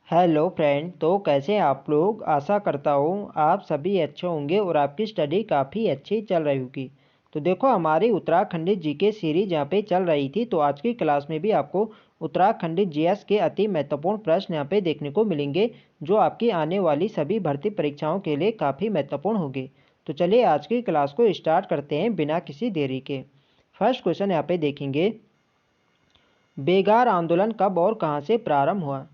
Hello friend. तो कैसे हैं आप लोग। आशा करता हूँ आप सभी अच्छे होंगे और आपकी स्टडी काफ़ी अच्छी चल रही होगी। तो देखो हमारी उत्तराखंडी जीके सीरीज यहाँ पे चल रही थी। तो आज की क्लास में भी आपको उत्तराखंडी जीएस के अति महत्वपूर्ण प्रश्न यहाँ पे देखने को मिलेंगे, जो आपकी आने वाली सभी भर्ती परीक्षाओं के लिए काफ़ी महत्वपूर्ण होंगे। तो चलिए आज की क्लास को स्टार्ट करते हैं बिना किसी देरी के। फर्स्ट क्वेश्चन यहाँ पे देखेंगे, बेगार आंदोलन कब और कहाँ से प्रारंभ हुआ।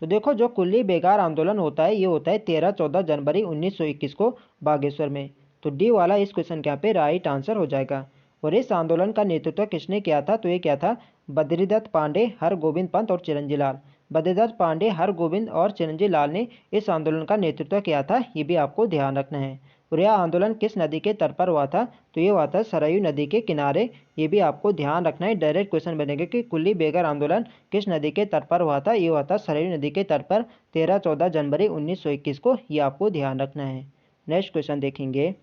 तो देखो जो कुल्ली बेगार आंदोलन होता है ये होता है 13-14 जनवरी 1921 को बागेश्वर में। तो डी वाला इस क्वेश्चन के यहाँ पे राइट आंसर हो जाएगा। और इस आंदोलन का नेतृत्व किसने किया था, तो ये क्या था, बद्रीदत्त पांडे, हरगोविंद पंत और चिरंजी लाल। बद्रीदत्त पांडे, हरगोविंद और चिरंजी लाल ने इस आंदोलन का नेतृत्व किया था, ये भी आपको ध्यान रखना है। और यह आंदोलन किस नदी के तट पर हुआ था, तो ये हुआ था सरयू नदी के किनारे। ये भी आपको ध्यान रखना है, डायरेक्ट क्वेश्चन बनेगा कि कुल्ली बेगार आंदोलन किस नदी के तट पर हुआ था। ये हुआ था सरयू नदी के तट पर 13-14 जनवरी 1921 को। ये आपको ध्यान रखना है। नेक्स्ट क्वेश्चन देखेंगे,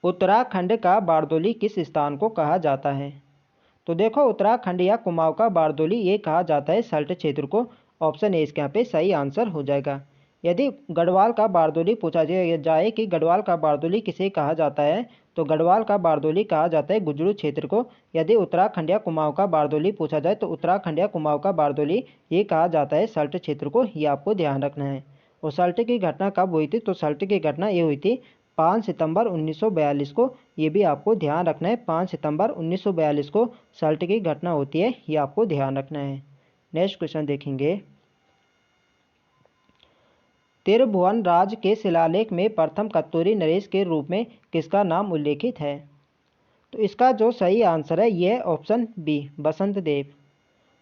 उत्तराखंड का बारदोली किस स्थान को कहा जाता है। तो देखो उत्तराखंड या कुमाऊं का बारदोली ये कहा जाता है सल्ट क्षेत्र को। ऑप्शन ए इसके यहाँ पे सही आंसर हो जाएगा। यदि गढ़वाल का बारदोली पूछा जाए कि गढ़वाल का बारदोली किसे कहा जाता है, तो गढ़वाल का बारदोली कहा जाता है गुजरू क्षेत्र को। यदि उत्तराखंड या कुमाऊं का बारदोली पूछा जाए तो उत्तराखंड या कुमाऊं का बारदोली ये कहा जाता है सल्ट क्षेत्र को। ये आपको ध्यान रखना है। और सल्ट की घटना कब हुई थी, तो सल्ट की घटना ये हुई थी 5 सितंबर 1942 को। ये भी आपको ध्यान रखना है, 5 सितंबर 1942 को सल्ट की घटना होती है। ये आपको ध्यान रखना है। नेक्स्ट क्वेश्चन देखेंगे, त्रिभुवन राज के शिलालेख में प्रथम कत्तूरी नरेश के रूप में किसका नाम उल्लेखित है। तो इसका जो सही आंसर है यह ऑप्शन बी, बसंत देव।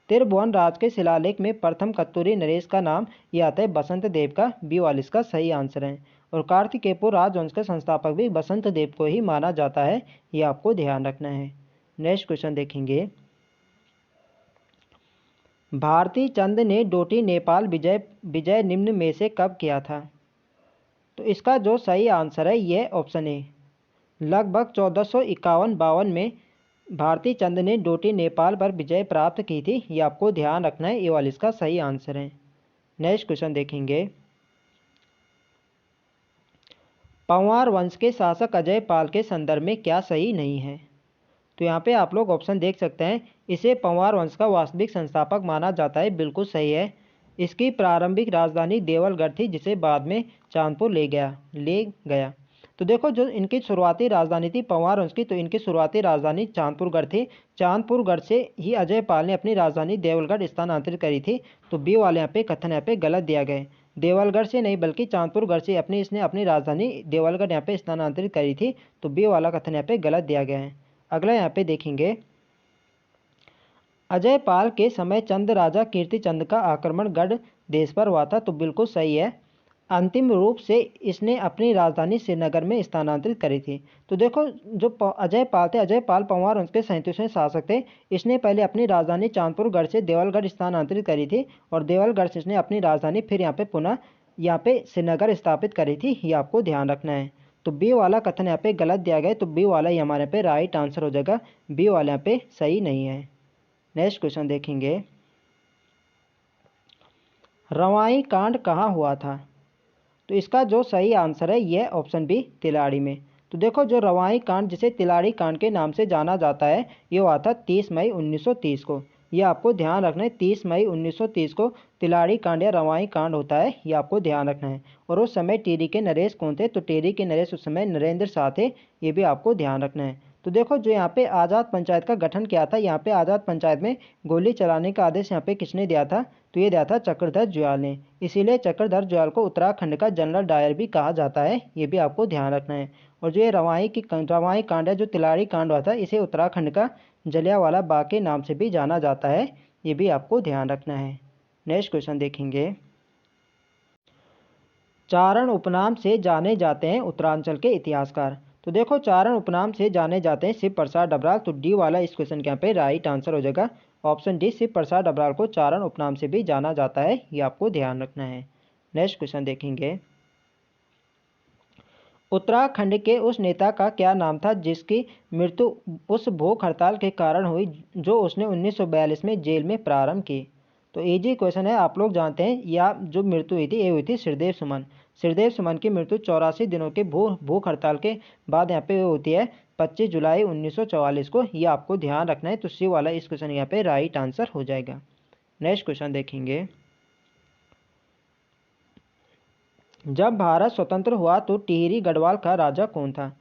त्रिभुवन राज के शिलालेख में प्रथम कत्तूरी नरेश का नाम यह आता है बसंत देव का। बी वाला इसका सही आंसर है। और कार्तिकेयपुर राजवंश के संस्थापक भी बसंत देव को ही माना जाता है। ये आपको ध्यान रखना है। नेक्स्ट क्वेश्चन देखेंगे, भारती चंद ने डोटी नेपाल विजय विजय निम्न में से कब किया था। तो इसका जो सही आंसर है यह ऑप्शन ए, लगभग 1451-52 में भारती चंद ने डोटी नेपाल पर विजय प्राप्त की थी। ये आपको ध्यान रखना है, ये वाला इसका सही आंसर है। नेक्स्ट क्वेश्चन देखेंगे, पंवार वंश के शासक अजय पाल के संदर्भ में क्या सही नहीं है। तो यहाँ पे आप लोग ऑप्शन देख सकते हैं। इसे पंवार वंश का वास्तविक संस्थापक माना जाता है, बिल्कुल सही है। इसकी प्रारंभिक राजधानी देवलगढ़ थी, जिसे बाद में चांदपुर ले गया। तो देखो जो इनकी शुरुआती राजधानी थी पंवार वंश की, तो इनकी शुरुआती राजधानी चांदपुरगढ़ थी। चांदपुरगढ़ से ही अजय पाल ने अपनी राजधानी देवलगढ़ स्थानांतरित करी थी। तो बी वाले यहाँ पे कथन यहाँ पे गलत दिया गया। देवलगढ़ से नहीं बल्कि चांदपुरगढ़ से इसने अपनी राजधानी देवलगढ़ यहाँ पे स्थानांतरित करी थी। तो बी वाला कथन यहाँ पे गलत दिया गया है। अगला यहाँ पे देखेंगे, अजय पाल के समय चंद राजा कीर्ति चंद का आक्रमण गढ़ देश पर हुआ था। तो बिल्कुल सही है। अंतिम रूप से इसने अपनी राजधानी श्रीनगर में स्थानांतरित करी थी। तो देखो जो अजय पाल थे, अजय पाल पंवार वंश के 37वें शासक थे। इसने पहले अपनी राजधानी चांदपुरगढ़ से देवलगढ़ स्थानांतरित करी थी और देवलगढ़ से इसने अपनी राजधानी फिर यहाँ पे पुनः यहाँ पे श्रीनगर स्थापित करी थी। ये आपको ध्यान रखना है। तो बी वाला कथन यहाँ पे गलत दिया गया, तो बी वाला ही हमारे यहाँ पे राइट आंसर हो जाएगा। बी वाला यहाँ पे सही नहीं है। नेक्स्ट क्वेश्चन देखेंगे, रवाई कांड कहाँ हुआ था। तो इसका जो सही आंसर है यह ऑप्शन बी, तिलाड़ी में। तो देखो जो रवाई कांड जिसे तिलाड़ी कांड के नाम से जाना जाता है ये हुआ था 30 मई 1930 को। ये आपको ध्यान रखना है, 30 मई 1930 को तिलाड़ी कांड या रवाई कांड होता है। ये आपको ध्यान रखना है। और उस समय टिहरी के नरेश कौन थे, तो टिहरी के नरेश उस समय नरेंद्र शाह थे। ये भी आपको ध्यान रखना है। तो देखो जो यहाँ पे आज़ाद पंचायत का गठन किया था, यहाँ पे आज़ाद पंचायत में गोली चलाने का आदेश यहाँ पे किसने दिया था, तो ये दिया था चक्रधर जुयाल ने। इसीलिए चक्रधर जुयाल को उत्तराखंड का जनरल डायर भी कहा जाता है। ये भी आपको ध्यान रखना है। और जो ये रवाई कांड है, जो तिलाड़ी कांड हुआ था, इसे उत्तराखंड का जलियांवाला बाग के नाम से भी जाना जाता है। ये भी आपको ध्यान रखना है। नेक्स्ट क्वेश्चन देखेंगे, चारण उपनाम से जाने जाते हैं उत्तरांचल के इतिहासकार। तो देखो चारण उपनाम से जाने जाते हैं शिव प्रसाद डबराल। तो डी वाला इस क्वेश्चन के यहाँ पे राइट आंसर हो जाएगा। ऑप्शन डी, शिव प्रसाद डबराल को चारण उपनाम से भी जाना जाता है। ये आपको ध्यान रखना है। नेक्स्ट क्वेश्चन देखेंगे, उत्तराखंड के उस नेता का क्या नाम था जिसकी मृत्यु उस भूख हड़ताल के कारण हुई जो उसने 1942 में जेल में प्रारंभ की। तो इजी क्वेश्चन है, आप लोग जानते हैं। या जो मृत्यु हुई थी ये हुई थी श्रीदेव सुमन। श्रीदेव सुमन की मृत्यु 84 दिनों के भूख हड़ताल के बाद यहाँ पे होती है 25 जुलाई 1944 को। ये आपको ध्यान रखना है। तो सी वाला इस क्वेश्चन यहाँ पे राइट आंसर हो जाएगा। नेक्स्ट क्वेश्चन देखेंगे, जब भारत स्वतंत्र हुआ तो टिहरी गढ़वाल का राजा कौन था?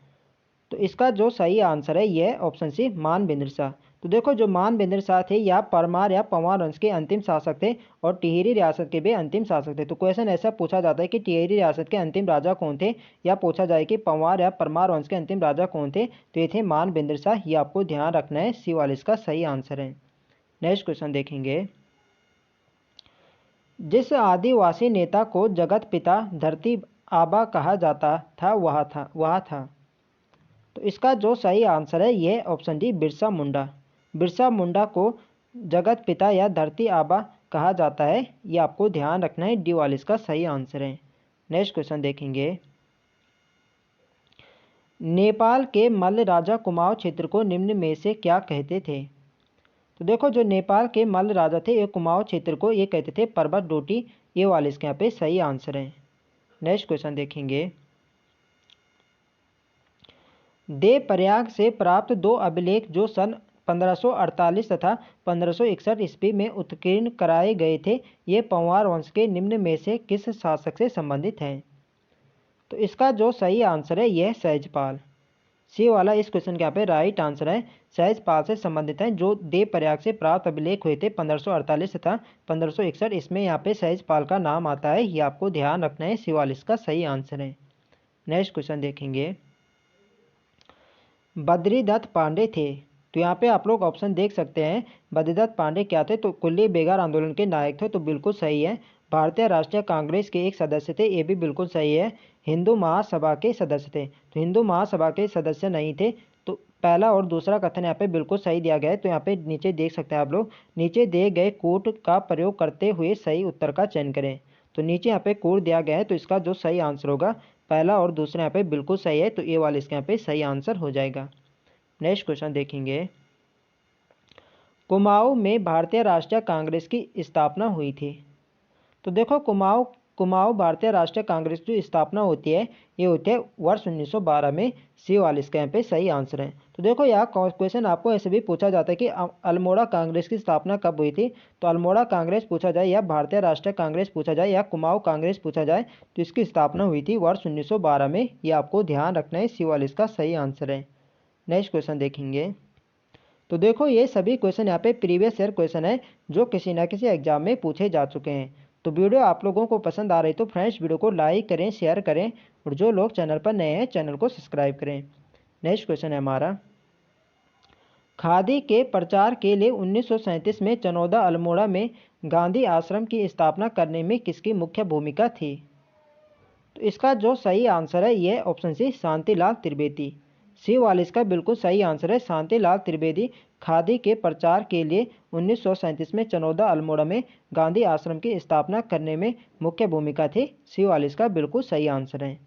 तो इसका जो सही आंसर है ये ऑप्शन सी मानवेंद्र शाह। तो देखो जो मानवेंद्र शाह थे या परमार या पंवार वंश के अंतिम शासक थे और टिहरी रियासत के भी अंतिम शासक थे। तो क्वेश्चन ऐसा पूछा जाता है कि टिहरी रियासत के अंतिम राजा कौन थे, या पूछा जाए कि पंवार या परमार वंश के अंतिम राजा कौन थे, तो ये थे मानवेंद्र शाह। ये आपको ध्यान रखना है, सी वाला इसका सही आंसर है। नेक्स्ट क्वेश्चन देखेंगे, जिस आदिवासी नेता को जगत पिता धरती आबा कहा जाता था वह था। तो इसका जो सही आंसर है ये ऑप्शन डी बिरसा मुंडा। बिरसा मुंडा को जगत पिता या धरती आबा कहा जाता है। ये आपको ध्यान रखना है, डी वाला इसका सही आंसर है। नेक्स्ट क्वेश्चन देखेंगे, नेपाल के मल्ल राजा कुमाऊं क्षेत्र को निम्न में से क्या कहते थे? तो देखो जो नेपाल के मल्ल राजा थे ये कुमाऊं क्षेत्र को ये कहते थे पर्वत डोटी। ये वाले इसके यहाँ पे सही आंसर है। नेक्स्ट क्वेश्चन देखेंगे, देवप्रयाग से प्राप्त दो अभिलेख जो सन 1548 तथा 1561 ईस्वी में उत्कीर्ण कराए गए थे, ये पंवार वंश के निम्न में से किस शासक से संबंधित हैं? तो इसका जो सही आंसर है यह सहजपाल। सी वाला इस क्वेश्चन के यहाँ पे राइट आंसर है, सहजपाल से संबंधित हैं। जो देवप्रयाग से प्राप्त अभिलेख हुए थे 1548 तथा 1561, इसमें यहाँ पे सहजपाल का नाम आता है। ये आपको ध्यान रखना है, सी वाला इसका सही आंसर है। नेक्स्ट क्वेश्चन देखेंगे, बद्रीदत्त पांडे थे। तो यहाँ पे आप लोग ऑप्शन देख सकते हैं, बद्रीदत्त पांडे क्या थे? तो कुल्ली बेगार आंदोलन के नायक थे, तो बिल्कुल सही है। भारतीय राष्ट्रीय कांग्रेस के एक सदस्य थे, ये भी बिल्कुल सही है। हिंदू महासभा के सदस्य थे, तो हिंदू महासभा के सदस्य नहीं थे। तो पहला और दूसरा कथन यहाँ पे बिल्कुल सही दिया गया है। तो यहाँ पे नीचे देख सकते हैं आप लोग, नीचे दिए गए कूट का प्रयोग करते हुए सही उत्तर का चयन करें। तो नीचे यहाँ पे कूट दिया गया है, तो इसका जो सही आंसर होगा पहला और दूसरा यहाँ पे बिल्कुल सही है। तो ये वाला इसके यहाँ पे सही आंसर हो जाएगा। नेक्स्ट क्वेश्चन देखेंगे, कुमाऊं में भारतीय राष्ट्रीय कांग्रेस की स्थापना हुई थी। तो देखो कुमाऊं भारतीय राष्ट्रीय कांग्रेस की स्थापना होती है, ये होती है वर्ष 1912 में। सी वाला इसके यहाँ पे सही आंसर है। तो देखो यहाँ क्वेश्चन आपको ऐसे भी पूछा जाता है कि अल्मोड़ा कांग्रेस की स्थापना कब हुई थी। तो अल्मोड़ा कांग्रेस पूछा जाए या भारतीय राष्ट्रीय कांग्रेस पूछा जाए या कुमाऊं कांग्रेस पूछा जाए, तो इसकी स्थापना हुई थी वर्ष 1912 में। ये आपको ध्यान रखना है, सी वाला इसका सही आंसर है। नेक्स्ट क्वेश्चन देखेंगे, तो देखो ये सभी क्वेश्चन यहाँ पे प्रीवियस ईयर क्वेश्चन है जो किसी ना किसी एग्जाम में पूछे जा चुके हैं। तो वीडियो आप लोगों को पसंद आ रही तो फ्रेंड्स वीडियो को लाइक करें, शेयर करें, और जो लोग चैनल पर नए हैं चैनल को सब्सक्राइब करें। नेक्स्ट क्वेश्चन है हमारा, खादी के प्रचार के लिए 1937 में चनौदा अल्मोड़ा में गांधी आश्रम की स्थापना करने में किसकी मुख्य भूमिका थी? तो इसका जो सही आंसर है ये ऑप्शन सी शांतिलाल त्रिवेदी। सी वाला इसका बिल्कुल सही आंसर है, शांतिलाल त्रिवेदी खादी के प्रचार के लिए 1937 में चनौदा अल्मोड़ा में गांधी आश्रम की स्थापना करने में मुख्य भूमिका थी। सी वाला इसका बिल्कुल सही आंसर है।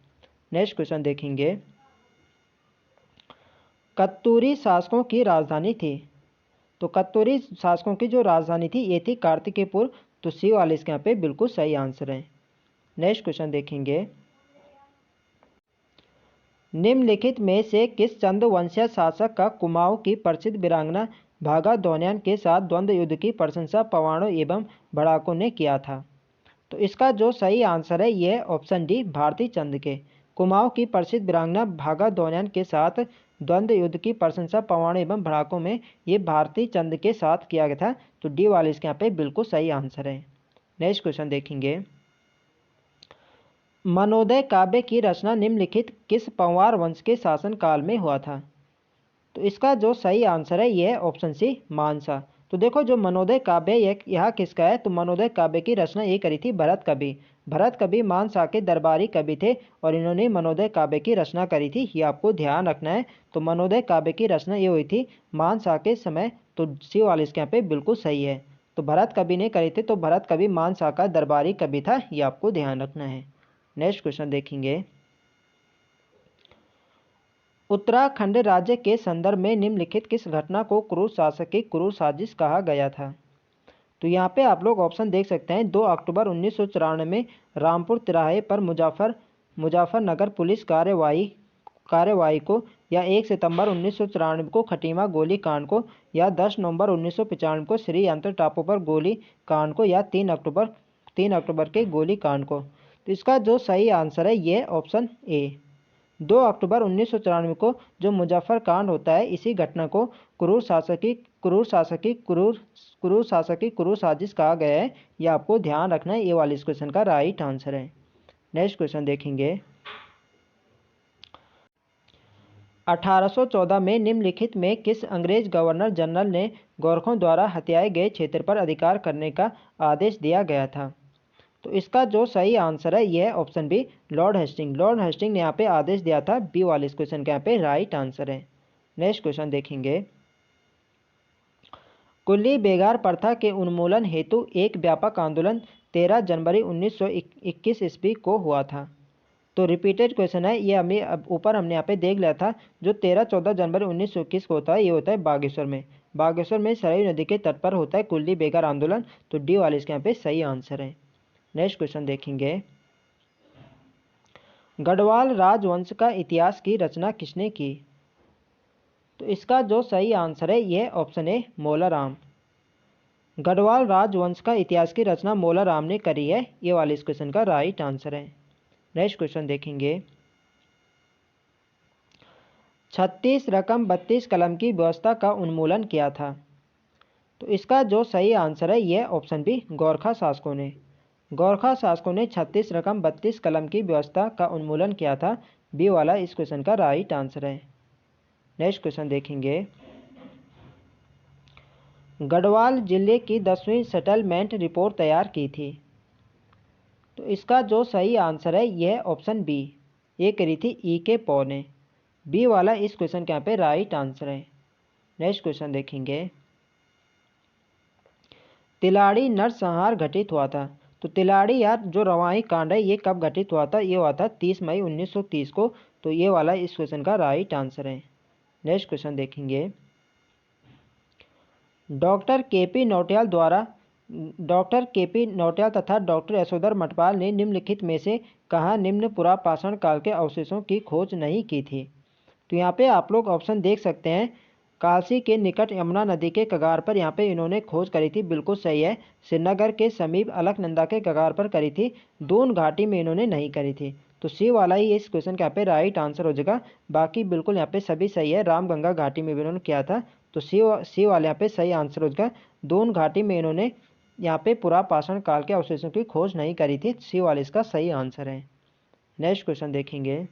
नेक्स्ट क्वेश्चन देखेंगे, कत्तूरी शासकों की राजधानी थी। तो कत्तूरी शासकों की जो राजधानी थी ये थी कार्तिकेयपुर। तो सी वाला इसके यहाँ पे बिल्कुल सही आंसर है। नेक्स्ट क्वेश्चन देखेंगे, निम्नलिखित में से किस चंद्रवंशीय शासक का कुमाऊं की प्रसिद्ध वीरांगना भागा दौन्यान के साथ द्वंद्व युद्ध की प्रशंसा पवाणों एवं बढ़ाकों ने किया था? तो इसका जो सही आंसर है यह ऑप्शन डी भारती चंद के। कुमाऊं की प्रसिद्ध वीरांगना भागा दौन्यान के साथ द्वंद्व युद्ध की प्रशंसा पवाणों एवं बढ़ाकों में ये भारती चंद के साथ किया गया था। तो डी वाले इसके यहाँ पे बिल्कुल सही आंसर है। नेक्स्ट क्वेश्चन देखेंगे, मनोदय काव्य की रचना निम्नलिखित किस पंवार वंश के शासन काल में हुआ था? तो इसका जो सही आंसर है यह ऑप्शन सी मानसा। तो देखो जो मनोदय काव्य यह किसका है? तो मनोदय काव्य की रचना ये करी थी भरत कवि। भरत कवि मानसा के दरबारी कवि थे और इन्होंने मनोदय काव्य की रचना करी थी। ये आपको ध्यान रखना है। तो मनोदय काव्य की रचना ये हुई थी मानसा के समय। तो सी वाले इसके यहाँ पे बिल्कुल सही है। तो भरत कवि ने करी थी, तो भरत कवि मानसा का दरबारी कवि था। ये आपको ध्यान रखना है। नेक्स्ट क्वेश्चन देखेंगे, उत्तराखंड राज्य के संदर्भ में निम्नलिखित किस घटना को क्रूर शासक की क्रूर साजिश कहा गया था? तो यहाँ पे आप लोग ऑप्शन देख सकते हैं 2 अक्टूबर 1994 में रामपुर तिराहे पर मुजफ्फरनगर पुलिस कार्यवाही को, या 1 सितंबर 1994 को खटीमा गोली कांड को, या 10 नवंबर 1995 को श्री यंत्र टापू पर गोली कांड को, या 3 अक्टूबर के गोली कांड को। तो इसका जो सही आंसर है ये ऑप्शन ए। 2 अक्टूबर 1994 को जो मुजफ्फर कांड होता है, इसी घटना को क्रूर साजिश कहा गया है। ये आपको ध्यान रखना है, ये वाले इस क्वेश्चन का राइट आंसर है। नेक्स्ट क्वेश्चन देखेंगे। 1814 में निम्नलिखित में किस अंग्रेज गवर्नर जनरल ने गोरखों द्वारा हत्याए गए क्षेत्र पर अधिकार करने का आदेश दिया गया था? तो इसका जो सही आंसर है यह ऑप्शन बी, लॉर्ड हेस्टिंग ने यहाँ पे आदेश दिया था। बी वाले इस क्वेश्चन का यहाँ पे राइट आंसर है। नेक्स्ट क्वेश्चन देखेंगे। कुल्ली बेगार प्रथा के उन्मूलन हेतु एक व्यापक आंदोलन 13 जनवरी 1921 ईस्वी को हुआ था। तो रिपीटेड क्वेश्चन है ये, हमने यहाँ पे देख लिया था। जो 13-14 जनवरी 1921 को होता है, ये होता है बागेश्वर में सरयू नदी के तट पर होता है कुल्ली बेगार आंदोलन। तो डी वाले इसके यहाँ पे सही आंसर है। नेक्स्ट क्वेश्चन देखेंगे। गढ़वाल राजवंश का इतिहास की रचना किसने की? तो इसका जो सही आंसर है यह ऑप्शन ए, मोलाराम। गढ़वाल राजवंश का इतिहास की रचना मोलाराम ने करी है। ये वाले इस क्वेश्चन का राइट आंसर है। नेक्स्ट क्वेश्चन देखेंगे। 36 रकम 32 कलम की व्यवस्था का उन्मूलन किया था? तो इसका जो सही आंसर है यह ऑप्शन बी, गोरखा शासकों ने 36 रकम 32 कलम की व्यवस्था का उन्मूलन किया था। बी वाला इस क्वेश्चन का राइट आंसर है। नेक्स्ट क्वेश्चन देखेंगे। गढ़वाल जिले की 10वीं सेटलमेंट रिपोर्ट तैयार की थी? तो इसका जो सही आंसर है यह ऑप्शन बी, ये करी थी ई के पॉ ने। बी वाला इस क्वेश्चन के यहाँ पे राइट आंसर है। नेक्स्ट क्वेश्चन देखेंगे। तिलाड़ी नरसंहार घटित हुआ था? तो तिलाड़ी यार जो रवाई कांड है ये कब घटित हुआ था? ये हुआ था 30 मई 1930 को। तो ये वाला इस क्वेश्चन का राइट आंसर है। नेक्स्ट क्वेश्चन देखेंगे। डॉक्टर केपी नौटियाल तथा डॉक्टर यशोधर मटवाल ने निम्नलिखित में से कहाँ निम्न पुरापाषाण काल के अवशेषों की खोज नहीं की थी? तो यहाँ पे आप लोग ऑप्शन देख सकते हैं। काशी के निकट यमुना नदी के कगार पर यहाँ पे इन्होंने खोज करी थी, बिल्कुल सही है। श्रीनगर के समीप अलकनंदा के कगार पर करी थी। दून घाटी में इन्होंने नहीं करी थी। तो सी वाला ही इस क्वेश्चन का यहाँ पे राइट आंसर हो जाएगा। बाकी बिल्कुल यहाँ पे सभी सही है। रामगंगा घाटी में भी इन्होंने किया था। तो सी वाले यहाँ पे सही आंसर हो जाएगा। दून घाटी में इन्होंने यहाँ पे पुरापाषाण काल के अवशेषों की खोज नहीं करी थी। सी वाले इसका सही आंसर है। नेक्स्ट क्वेश्चन देखेंगे।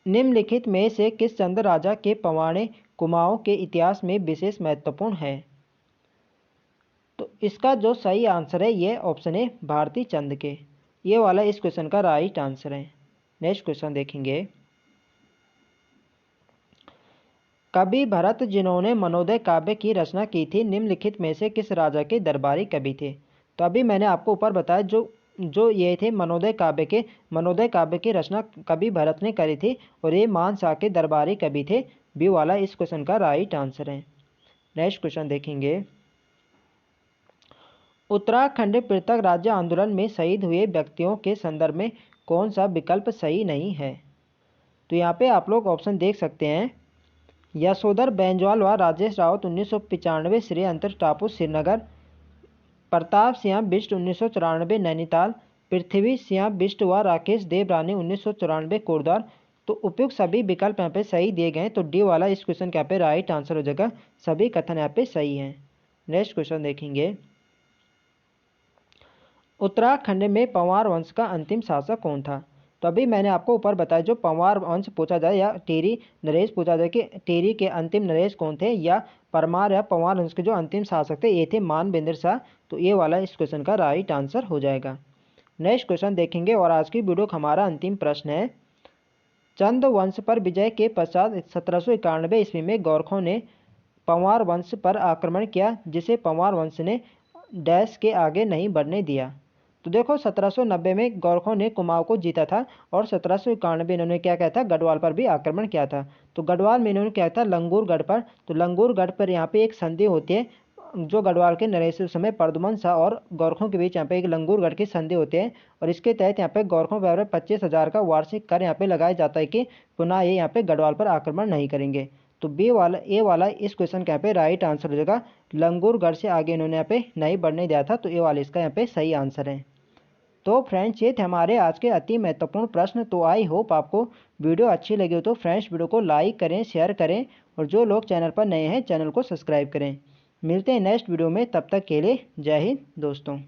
निम्नलिखित में से किस चंद राजा के पवाड़े कुमाऊं के इतिहास में विशेष महत्वपूर्ण है? तो इसका जो सही आंसर है ये ऑप्शन है, भारती चंद के। ये वाला इस क्वेश्चन का राइट आंसर है। नेक्स्ट क्वेश्चन देखेंगे। कवि भरत जिन्होंने मनोदय काव्य की रचना की थी, निम्नलिखित में से किस राजा के दरबारी कवि थे? तो अभी मैंने आपको ऊपर बताया जो ये थे मनोदय काव्य की रचना कवि भरत ने करी थी, और ये मान शाह के दरबारी कवि थे। बी वाला इस क्वेश्चन का राइट आंसर है। नेक्स्ट क्वेश्चन देखेंगे। उत्तराखंड पृथक राज्य आंदोलन में शहीद हुए व्यक्तियों के संदर्भ में कौन सा विकल्प सही नहीं है? तो यहाँ पे आप लोग ऑप्शन देख सकते हैं। यशोधर बेंजवाल व राजेश रावत 1995 श्री अंतर टापू श्रीनगर, प्रताप सिंह बिष्ट 1994 नैनीताल, पृथ्वी सिंह बिष्ट व राकेश देवरानी 1994 कोटद्वार। तो उपयुक्त सभी विकल्प यहाँ पे सही दिए गए हैं। तो डी वाला इस क्वेश्चन के यहाँ पे राइट आंसर हो जाएगा। सभी कथन यहाँ पे सही हैं। नेक्स्ट क्वेश्चन देखेंगे। उत्तराखंड में पंवार वंश का अंतिम शासक कौन था? तो अभी मैंने आपको ऊपर बताया, जो पंवार वंश पूछा जाए या टेरी नरेश पूछा जाए कि टेरी के अंतिम नरेश कौन थे, या परमार या पंवार वंश के जो अंतिम शासक थे ये थे मानवेंद्र शाह। तो ये वाला इस क्वेश्चन का राइट आंसर हो जाएगा। नेक्स्ट क्वेश्चन देखेंगे और आज की वीडियो का हमारा अंतिम प्रश्न है। चंद वंश पर विजय के पश्चात 1791 ईस्वी में गोरखों ने पंवार वंश पर आक्रमण किया, जिसे पंवार वंश ने डैश के आगे नहीं बढ़ने दिया। तो देखो 1790 में गोरखों ने कुमाऊं को जीता था, और 1791 इन्होंने क्या किया था, गढ़वाल पर भी आक्रमण किया था। तो गढ़वाल में इन्होंने क्या था, लंगूरगढ़ पर। तो लंगूरगढ़ पर यहाँ पे एक संधि होती है जो गढ़वाल के नरेश उस समय प्रद्युम्न शाह और गोरखों के बीच यहाँ पे एक लंगूरगढ़ की संधि होते हैं और इसके तहत यहाँ पे गोरखों पर 25,000 का वार्षिक कर यहाँ पे लगाया जाता है कि पुनः ये यहाँ पे गढ़वाल पर आक्रमण नहीं करेंगे। तो ए वाला इस क्वेश्चन का यहाँ पे राइट आंसर हो जाएगा। लंगूरगढ़ से आगे इन्होंने यहाँ पे नहीं बढ़ने दिया था, तो ए वाला इसका यहाँ पे सही आंसर है। तो फ्रेंड्स ये थे हमारे आज के अति महत्वपूर्ण प्रश्न। तो आई होप आपको वीडियो अच्छी लगी हो तो फ्रेंड्स वीडियो को लाइक करें, शेयर करें और जो लोग चैनल पर नए हैं चैनल को सब्सक्राइब करें। मिलते हैं नेक्स्ट वीडियो में, तब तक के लिए जय हिंद दोस्तों।